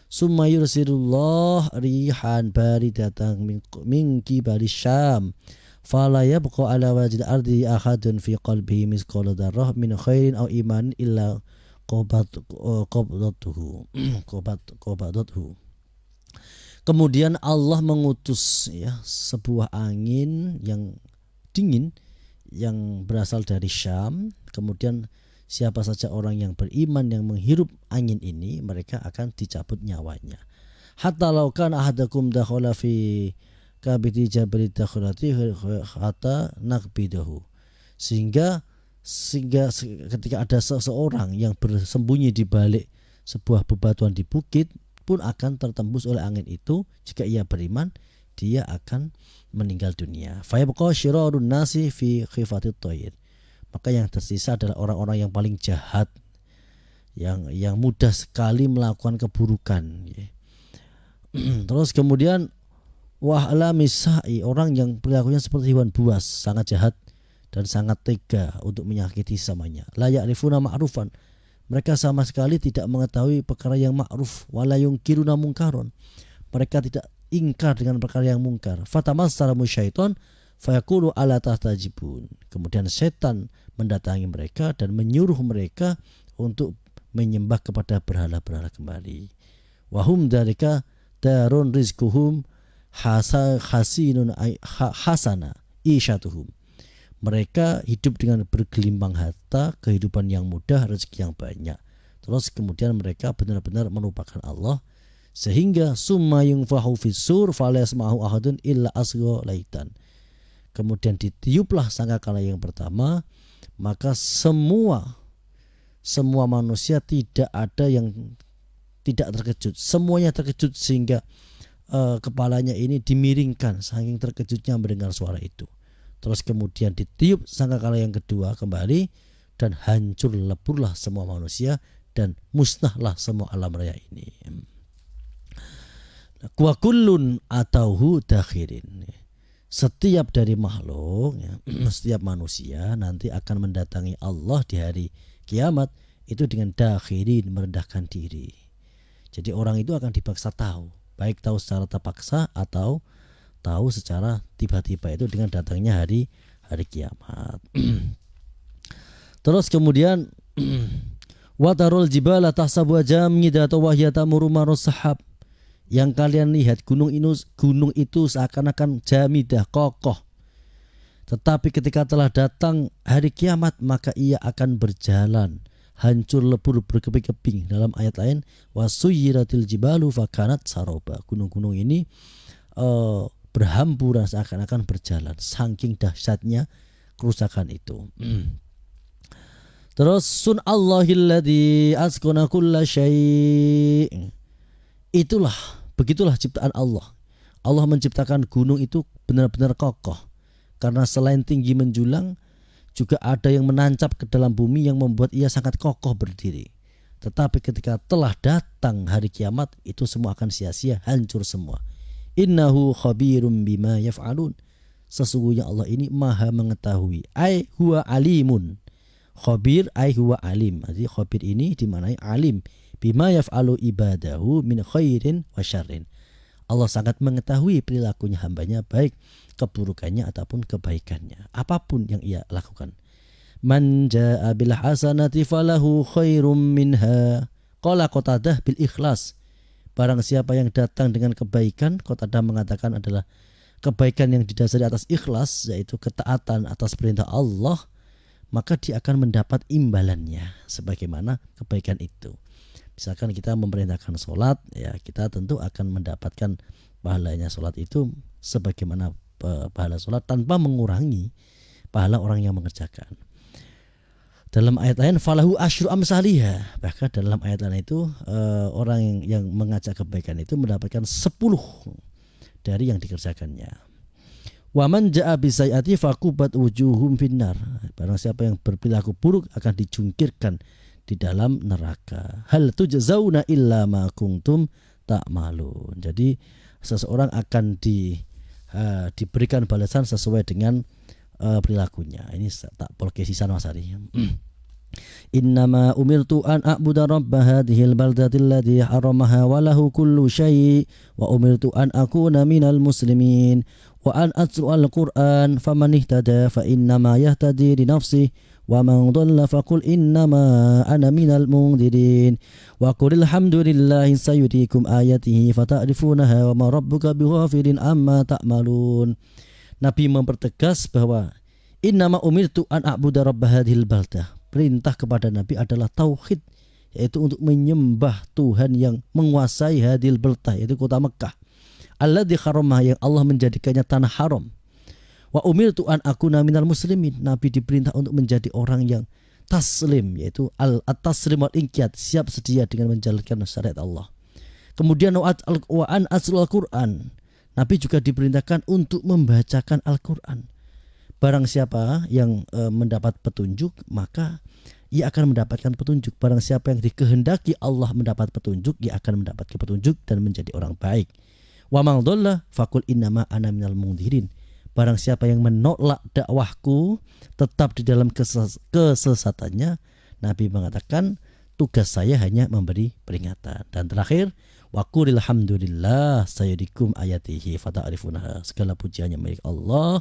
Summa yursilullah rihan baridatan min qibali Syam fala yabqa ala wajhil ardi ahadun fi qalbihi misqala dzarrah min khairin aw iman illa qabadatuhu. Kemudian Allah mengutus ya sebuah angin yang dingin yang berasal dari Syam. Kemudian siapa saja orang yang beriman yang menghirup angin ini, mereka akan dicabut nyawanya. Hatta law kana ahadakum dakhala fi kabiti jabal dakhalati hatta naqbidahu. Sehingga ketika ada seseorang yang bersembunyi di balik sebuah bebatuan di bukit pun akan tertembus oleh angin itu, jika ia beriman dia akan meninggal dunia. Fa yabqa syirarun nasi fi khifatit tayr. Maka yang tersisa adalah orang-orang yang paling jahat, yang mudah sekali melakukan keburukan. Terus kemudian wahla misai, orang yang perilakunya seperti hewan buas, sangat jahat dan sangat tega untuk menyakiti sesamanya. La ya'rifuna ma'rufan, mereka sama sekali tidak mengetahui perkara yang ma'ruf. Wala yungkiruna mungkaron, mereka tidak ingkar dengan perkara yang mungkar. Fatamassalamu syaiton fayaqulu ala tahtajibun, kemudian setan mendatangi mereka dan menyuruh mereka untuk menyembah kepada berhala-berhala kembali. Wahum dzalika darun rizquhum hasinun hasana isyatuhum, mereka hidup dengan bergelimbang harta, kehidupan yang mudah, rezeki yang banyak. Terus kemudian mereka benar-benar melupakan Allah, sehingga summa yunfahu fis-sur falayasma'u ahadun illa asgha laitan. Kemudian ditiuplah sangkakala yang pertama, maka semua manusia tidak ada yang tidak terkejut. Semuanya terkejut sehingga kepalanya ini dimiringkan saking terkejutnya mendengar suara itu. Terus kemudian ditiup sangkakala yang kedua kembali, dan hancur leburlah semua manusia dan musnahlah semua alam raya ini. Wa kullun atauhu dakhirin, setiap dari makhluk, setiap manusia nanti akan mendatangi Allah di hari kiamat itu dengan dakhirin, merendahkan diri. Jadi orang itu akan dipaksa tahu, baik tahu secara terpaksa atau tahu secara tiba-tiba, itu dengan datangnya hari kiamat. Terus kemudian watarul jibala tahsabuha jamidatan wa hiya tamurru marras sahab, yang kalian lihat gunung itu seakan-akan jamidah, kokoh, tetapi ketika telah datang hari kiamat maka ia akan berjalan hancur lebur berkeping-keping. Dalam ayat lain wasuyiratil jibalu fakanat saroba, gunung-gunung ini berhamburan seakan-akan berjalan, saking dahsyatnya kerusakan itu. Terus sun'allahilladzi asqana kulla syai', begitulah ciptaan Allah. Allah menciptakan gunung itu benar-benar kokoh, karena selain tinggi menjulang juga ada yang menancap ke dalam bumi yang membuat ia sangat kokoh berdiri. Tetapi ketika telah datang hari kiamat, itu semua akan sia-sia, hancur semua. Innahu khabirum bima yaf'alun, sesungguhnya Allah ini maha mengetahui. Ai huwa alimun, khabir ai huwa alim. Jadi khabir ini dimaknai alim, bima yaf'alu ibadahu min khairin wa syarrin. Allah sangat mengetahui perilakunya hambanya, baik keburukannya ataupun kebaikannya, apapun yang ia lakukan. Man jaa bil hasanati falahu khairum minha, qala Qatadah bil ikhlas, barang siapa yang datang dengan kebaikan, Qatadah mengatakan adalah kebaikan yang didasari atas ikhlas, yaitu ketaatan atas perintah Allah, maka dia akan mendapat imbalannya sebagaimana kebaikan itu. Misalkan kita memerintahkan sholat, ya kita tentu akan mendapatkan pahalanya sholat itu sebagaimana pahala sholat tanpa mengurangi pahala orang yang mengerjakan. Dalam ayat lain falahu asyru amsalihha, bahkan dalam ayat lain itu orang yang mengajak kebaikan itu mendapatkan 10 dari yang dikerjakannya. Wa man jaa bisayyi'ati faqubat wujuhum finnar, barang siapa yang berperilaku buruk akan dijungkirkan di dalam neraka. Hal tujzauna illa ma kuntum ta'malun. Jadi seseorang akan diberikan balasan sesuai dengan perilakunya. Ini tak polke sisan Mas Ari. Innama umirtu an a'budu rabb hadhil baldati allati haramaha wa lahu kullu syai' wa umirtu an akuna minal muslimin wa an atlu al-Qur'an faman ihtada fa innama yahtadi li nafsihi wa man dhalla faqul innama ana minal mundirin wa qul alhamdulillahi sayuriikum ayatihi fata'rifunaha wa ma rabbuka bighafilin amma ta'malun. Nabi mempertegas bahwa innama umirtu an a'budu rabb hadhil baldah, perintah kepada Nabi adalah tauhid, yaitu untuk menyembah Tuhan yang menguasai hadhil baldah, yaitu kota Mekah, alladzi haramaha, yang Allah menjadikannya tanah haram. Wa umirtu an akuna minal muslimin, Nabi diperintah untuk menjadi orang yang taslim, yaitu at-taslim wal inqiyad, siap sedia dengan menjalankan syariat Allah. Kemudian wa an aslul Qur'an, Nabi juga diperintahkan untuk membacakan Al-Quran. Barang siapa yang mendapat petunjuk, maka ia akan mendapatkan petunjuk. Barang siapa yang dikehendaki Allah mendapat petunjuk, ia akan mendapatkan petunjuk dan menjadi orang baik. Wa man dhalla faqul innama ana minal mundirin, barang siapa yang menolak dakwahku tetap di dalam kesesatannya, Nabi mengatakan tugas saya hanya memberi peringatan. Dan terakhir, wa qulil hamdulillah sayyidikum ayatihi fata'rifunaha. Segala pujiannya milik Allah.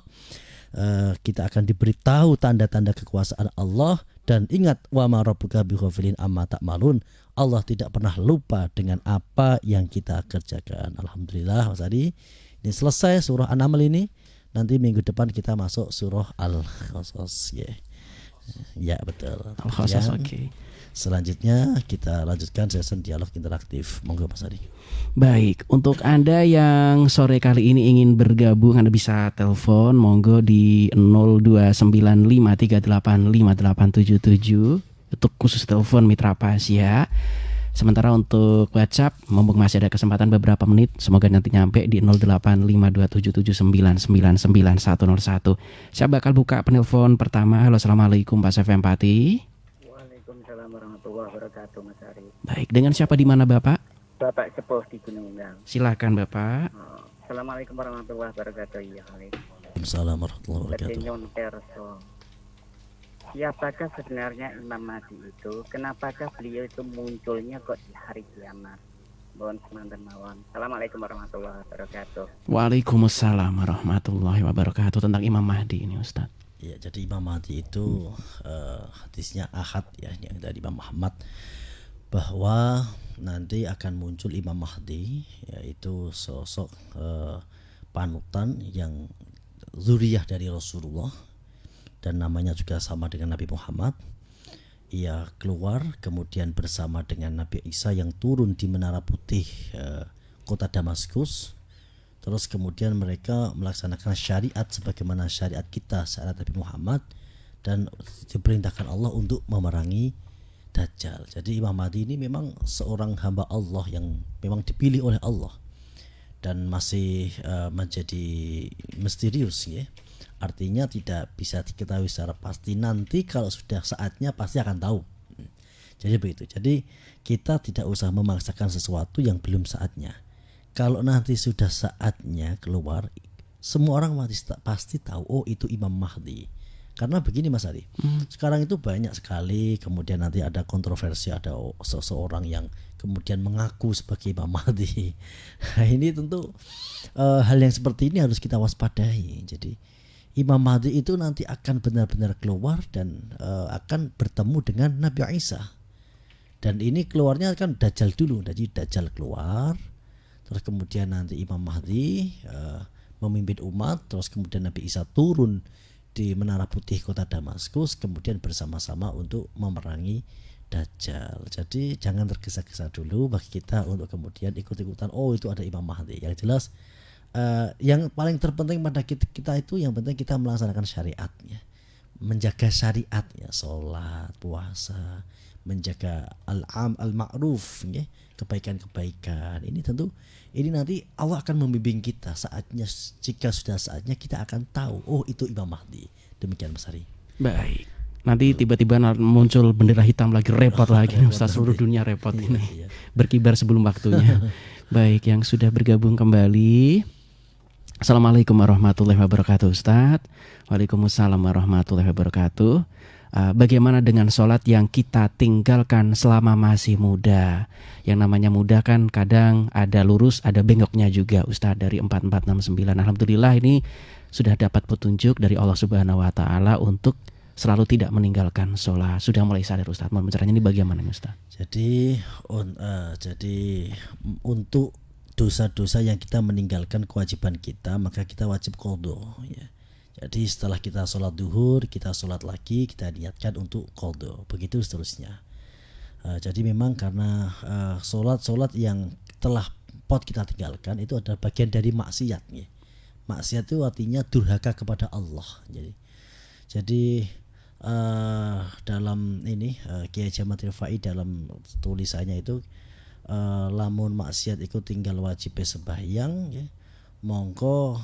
Kita akan diberitahu tanda-tanda kekuasaan Allah, dan ingat wa ma rabbuka bighafilin amma ta'malun. Allah tidak pernah lupa dengan apa yang kita kerjakan. Alhamdulillah Mas Adi, ini selesai surah An-Naml ini. Nanti minggu depan kita masuk surah Al-Qasas ya. Ya betul. Al-Qasas, oke. Selanjutnya kita lanjutkan sesi dialog interaktif. Monggo Mas Adi. Baik, untuk Anda yang sore kali ini ingin bergabung, Anda bisa telepon monggo di 0295385877 untuk khusus telepon Mitra Pas ya. Sementara untuk WhatsApp, mumpung masih ada kesempatan beberapa menit, semoga nanti nyampe di 085277999101. Saya bakal buka penelpon pertama. Halo, assalamualaikum Pak FM Pati. Waalaikumsalam warahmatullahi wabarakatuh, Mas Ari. Baik, dengan siapa di mana Bapak? Bapak Sepuh di Gunung Undang. Silakan Bapak. Assalamualaikum warahmatullahi wabarakatuh. Ya, Waalaikumsalam warahmatullahi wabarakatuh. Petinyon Perso. Siapakah sebenarnya Imam Mahdi itu? Kenapakah beliau itu munculnya kok di hari kiamat? Mohon semangat mawon. Assalamualaikum warahmatullahi wabarakatuh. Waalaikumsalam warahmatullahi wabarakatuh. Tentang Imam Mahdi ini Ustaz. Ya, jadi Imam Mahdi itu hadisnya ahad ya, yang dari Imam Muhammad, bahwa nanti akan muncul Imam Mahdi, yaitu sosok panutan yang zuriyah dari Rasulullah, dan namanya juga sama dengan Nabi Muhammad. Ia keluar kemudian bersama dengan Nabi Isa yang turun di Menara Putih kota Damaskus. Terus kemudian mereka melaksanakan syariat sebagaimana syariat kita, syariat Nabi Muhammad, dan diperintahkan Allah untuk memerangi Dajjal. Jadi Imam Mahdi ini memang seorang hamba Allah yang memang dipilih oleh Allah, dan masih menjadi misterius ya. Artinya tidak bisa diketahui secara pasti. Nanti kalau sudah saatnya pasti akan tahu. Jadi begitu. Jadi kita tidak usah memaksakan sesuatu yang belum saatnya. Kalau nanti sudah saatnya keluar, semua orang pasti tahu, oh itu Imam Mahdi. Karena begini Mas Ari, sekarang itu banyak sekali, kemudian nanti ada kontroversi, ada seseorang yang kemudian mengaku sebagai Imam Mahdi. Nah, ini tentu hal yang seperti ini harus kita waspadai. Jadi Imam Mahdi itu nanti akan benar-benar keluar dan akan bertemu dengan Nabi Isa. Dan ini keluarnya kan Dajjal dulu. Jadi Dajjal keluar, terus kemudian nanti Imam Mahdi memimpin umat, terus kemudian Nabi Isa turun di Menara Putih kota Damaskus, kemudian bersama-sama untuk memerangi Dajjal. Jadi jangan tergesa-gesa dulu bagi kita untuk kemudian ikut-ikutan, oh itu ada Imam Mahdi. Yang jelas yang paling terpenting pada kita itu, yang penting kita melaksanakan syariatnya, menjaga syariatnya, sholat, puasa, menjaga al-ma'ruf ya, kebaikan-kebaikan. Ini tentu ini nanti Allah akan membimbing kita saatnya. Jika sudah saatnya kita akan tahu, oh itu Imam Mahdi. Demikian Mas Ari. Baik. Nanti tiba-tiba muncul bendera hitam lagi, repot lagi Ustaz, seluruh dunia repot ini. Iya. Berkibar sebelum waktunya. Baik, yang sudah bergabung kembali, assalamualaikum warahmatullahi wabarakatuh Ustaz. Waalaikumsalam warahmatullahi wabarakatuh. Bagaimana dengan sholat yang kita tinggalkan selama masih muda? Yang namanya muda kan kadang ada lurus, ada bengoknya juga Ustaz, dari 4469. Alhamdulillah ini sudah dapat petunjuk dari Allah Subhanahu wa taala untuk selalu tidak meninggalkan sholat. Sudah mulai sadar Ustaz. Mohon pencerahannya ini bagaimana Ustaz? Jadi untuk dosa-dosa yang kita meninggalkan kewajiban kita, maka kita wajib qadha ya. Jadi setelah kita sholat duhur, kita sholat lagi, kita niatkan untuk qadha. Begitu seterusnya. Jadi memang karena sholat yang telah kita tinggalkan itu adalah bagian dari maksiat ya. Maksiat itu artinya durhaka kepada Allah. Jadi dalam ini Kiai Jamat Rifai dalam tulisannya itu, lamun maksiat iku tinggal wajib sembahyang ya, mongko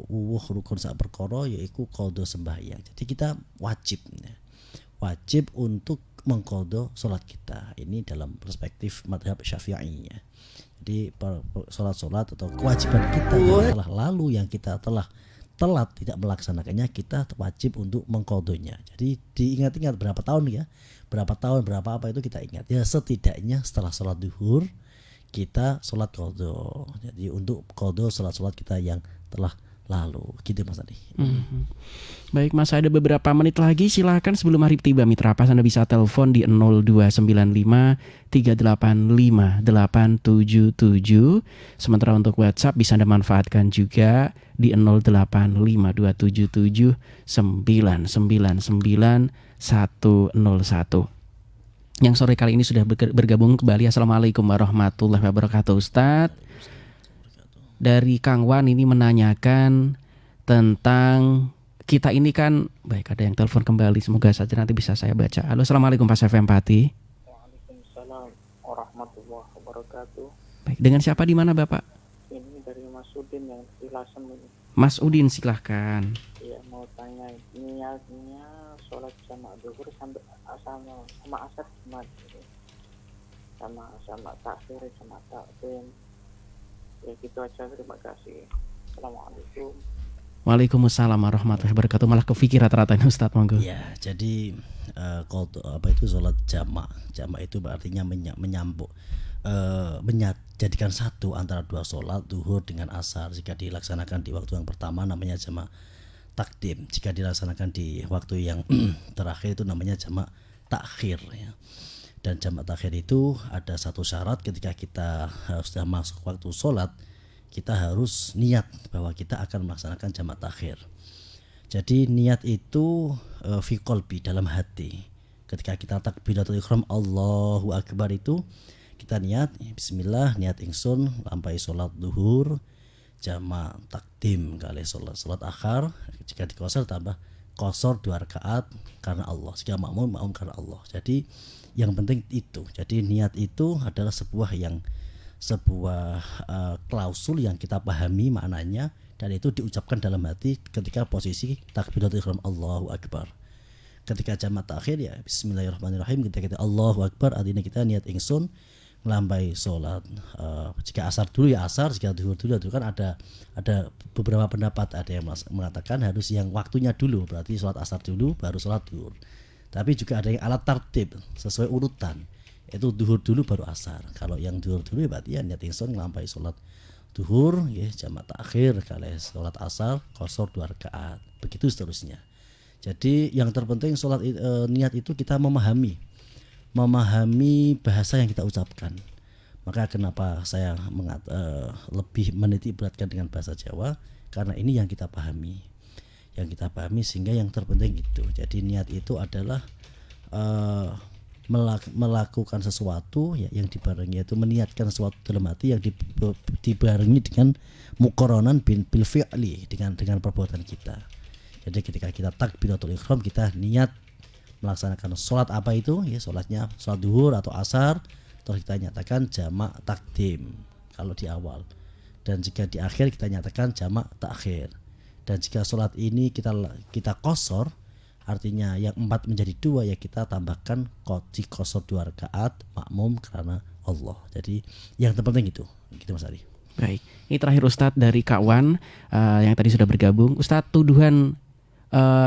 wuwuh rukun sak perkara yaiku qadha sembahyang. Jadi kita wajib untuk mengqadha salat kita. Ini dalam perspektif mazhab Syafi'i ya. Jadi salat-salat atau kewajiban kita yang telah lalu, yang kita telah telat tidak melaksanakannya, kita wajib untuk mengqadhonya. Jadi diingat-ingat berapa tahun ya, berapa tahun, berapa apa itu kita ingat. Ya setidaknya setelah sholat duhur kita sholat qadha. Jadi untuk qadha sholat-sholat kita yang telah lalu, gitu Mas Adi. Baik Mas, ada beberapa menit lagi, silakan sebelum maghrib tiba Mitra Pas Anda bisa telepon di 0295 385 877. Sementara untuk WhatsApp bisa Anda manfaatkan juga di 085277 999 101. Yang sore kali ini sudah bergabung kembali. Assalamualaikum warahmatullahi wabarakatuh Ustadz. Dari Kang Wan ini menanyakan tentang kita ini kan, baik ada yang telepon kembali, semoga saja nanti bisa saya baca. Halo, assalamualaikum Pak FM Pati. Waalaikumsalam warahmatullahi wabarakatuh. Baik, dengan siapa di mana Bapak? Ini dari Mas Udin yang di Lasem ini. Mas Udin silahkan. Iya, mau tanya niatnya sholat jamaah zuhur sampai sama asar sama takhir sama takdim. Ya gitu aja, terima kasih. Assalamualaikum. Waalaikumsalam warahmatullahi wabarakatuh. Malah kepikir rata-rata ini Ustadz, monggo. Ya, jadi apa itu sholat jamak? Jamak itu artinya menyambung, menjadikan satu antara dua sholat duhur dengan asar. Jika dilaksanakan di waktu yang pertama namanya jamak takdim. Jika dilaksanakan di waktu yang terakhir itu namanya jamak takhir. Ya. Dan jamak takhir itu ada satu syarat, ketika kita sudah masuk waktu sholat, kita harus niat bahwa kita akan melaksanakan jamak takhir. Jadi niat itu fi qalbi, dalam hati. Ketika kita takbiratul ihram Allahu Akbar itu kita niat bismillah, niat ingsun lampai sholat duhur jamak takdim kali sholat akhar. Jika dikosor tambah kosor 2 rakaat karena Allah. Jika makmum karena Allah. Jadi yang penting itu. Jadi niat itu adalah sebuah klausul yang kita pahami maknanya, dan itu diucapkan dalam hati ketika posisi takbiratul ihram Allahu Akbar. Ketika jamak takhir ya bismillahirrahmanirrahim, ketika kita Allahu Akbar artinya kita niat ingsun melambai sholat. Jika asar dulu ya asar, jika duhur dulu itu kan ada beberapa pendapat. Ada yang mengatakan harus yang waktunya dulu, berarti sholat asar dulu baru sholat duhur. Tapi juga ada yang alat tartib sesuai urutan, itu duhur dulu baru asar. Kalau yang duhur dulu ya berarti ya niat ingsun melambai sholat duhur ya jamak takhir kali sholat asar qasar 2 rakaat, begitu seterusnya. Jadi yang terpenting sholat niat itu kita memahami bahasa yang kita ucapkan. Maka kenapa saya lebih menitik beratkan dengan bahasa Jawa, karena ini yang kita pahami, sehingga yang terpenting itu. Jadi niat itu adalah melakukan sesuatu ya, yang dibarengi, yaitu meniatkan sesuatu dalam hati yang dibarengi dengan muqaranan bil fi'li, dengan perbuatan kita. Jadi ketika kita takbiratul ihram, kita niat melaksanakan sholat apa itu ya, sholatnya sholat duhur atau asar, terus kita nyatakan jamak takdim kalau di awal, dan jika di akhir kita nyatakan jamak takhir. Dan jika sholat ini kita qasar, artinya yang 4 menjadi 2 ya, kita tambahkan qasar 2 rakaat makmum karena Allah. Jadi yang terpenting itu, gitu Mas Ari. Baik, ini terakhir Ustadz dari Kak Wan yang tadi sudah bergabung. Ustadz, tuduhan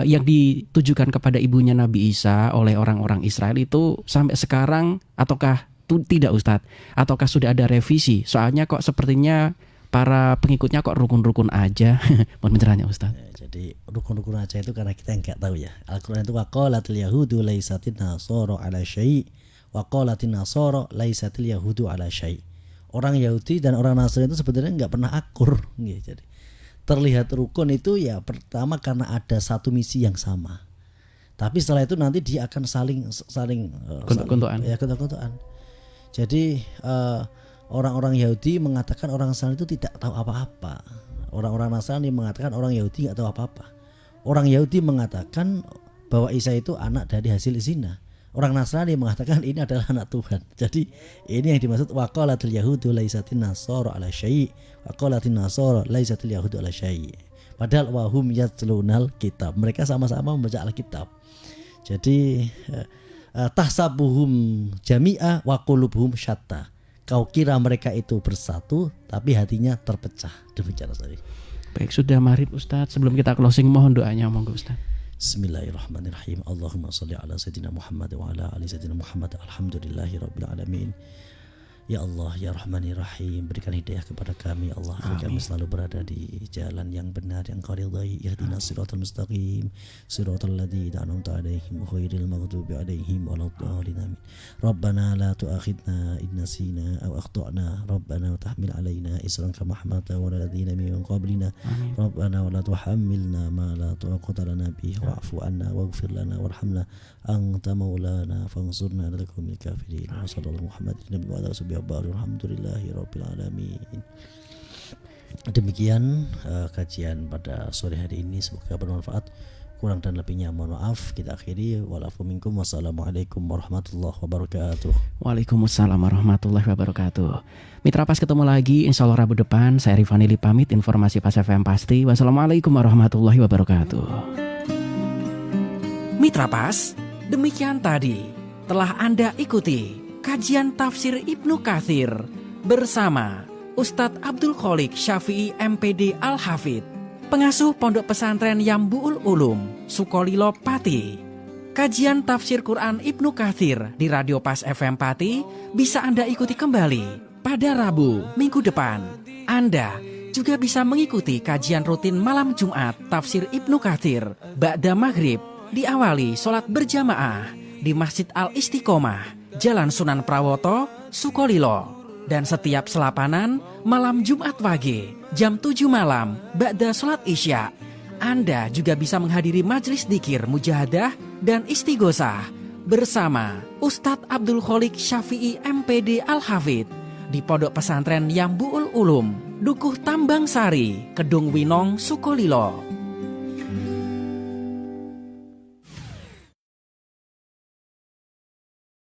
yang ditujukan kepada ibunya Nabi Isa oleh orang-orang Israel itu sampai sekarang ataukah tidak Ustadz? Ataukah sudah ada revisi? Soalnya kok sepertinya para pengikutnya kok rukun-rukun aja. Mohon pencerahannya Ustaz. Jadi rukun-rukun aja itu karena kita enggak tahu ya. Al-Qur'an itu waqalatil yahudu laisatin nasara ala syai' waqalatin nasara laisatil yahudu ala syai'. Orang Yahudi dan orang Nasrani itu sebenarnya enggak pernah akur gitu. Jadi terlihat rukun itu ya pertama karena ada satu misi yang sama. Tapi setelah itu nanti dia akan saling kuntuk-kuntukan. Ya, kuntuk-kuntukan. Jadi orang-orang Yahudi mengatakan orang Nasrani itu tidak tahu apa-apa. Orang-orang Nasrani mengatakan orang Yahudi tidak tahu apa-apa. Orang Yahudi mengatakan bahwa Isa itu anak dari hasil zina. Orang Nasrani mengatakan ini adalah anak Tuhan. Jadi ini yang dimaksud waqalatil yahudu laisatin nasara ala syai' waqalatin nasara laisatil yahudu ala syai'. Padahal wahum yatlunal kitab. Mereka sama-sama membaca Alkitab. Jadi tahsabuhum jami'a wa qulubuhum syatta. Kau kira mereka itu bersatu tapi hatinya terpecah. Demikian tadi. Baik, sudah maghrib Ustadz. Sebelum kita closing, mohon doanya, monggo Ustadz. Bismillahirrahmanirrahim. Allahumma salli ala Sayyidina Muhammad wa ala ali Sayyidina Muhammad. Alhamdulillahi Rabbil Alamin. Ya Allah, Ya Rahman Ya Rahim, berikan hidayah kepada kami, Allah, agar kami selalu berada di jalan yang benar, yang Kau ridai. Ihdinas siratal mustaqim, siratal ladzina an'amta 'alaihim ghairil maghdubi 'alaihim waladdallin. Amin. Rabbana la tu'akhidna in nasina aw akhtana. Rabbana tahmil 'alaina isran kama hamalta 'alal ladzina min qablina. Rabbana wa la tuhammilna ma la taqata lana bihi wa'fu 'anna waghfir lana warhamna anta maulana fansurna 'alal qaumil kafirin. Wa sallallahu Muhammadin nabi wa ala alhamdulillahi rabbil alamin. Demikian kajian pada sore hari ini, semoga bermanfaat. Kurang dan lebihnya mohon maaf. Kita akhiri. Walafu minkum. Wassalamualaikum warahmatullahi wabarakatuh. Waalaikumsalam warahmatullahi wabarakatuh. Mitra Pas, ketemu lagi insya Allah Rabu depan. Saya Rifanili pamit. Informasi Pas FM pasti. Wassalamualaikum warahmatullahi wabarakatuh. Mitra Pas, demikian tadi telah Anda ikuti kajian tafsir Ibnu Katsir bersama Ustadz Abdul Kholik Syafi'i MPD Al-Hafidh, pengasuh Pondok Pesantren Yambu'ul Ulum, Sukolilo Pati. Kajian tafsir Quran Ibnu Katsir di Radio Pas FM Pati bisa Anda ikuti kembali pada Rabu minggu depan. Anda juga bisa mengikuti kajian rutin malam Jumat tafsir Ibnu Katsir ba'da maghrib, diawali sholat berjamaah di Masjid Al-Istiqomah, Jalan Sunan Prawoto, Sukolilo. Dan setiap selapanan malam Jumat Wage jam 7 malam ba'da sholat Isya. Anda juga bisa menghadiri majelis dzikir mujahadah dan istighosah bersama Ustadz Abdul Kholik Syafi'i MPD Al-Hafidh di Pondok Pesantren Yambu'ul Ulum, Dukuh Tambang Sari, Kedung Winong, Sukolilo.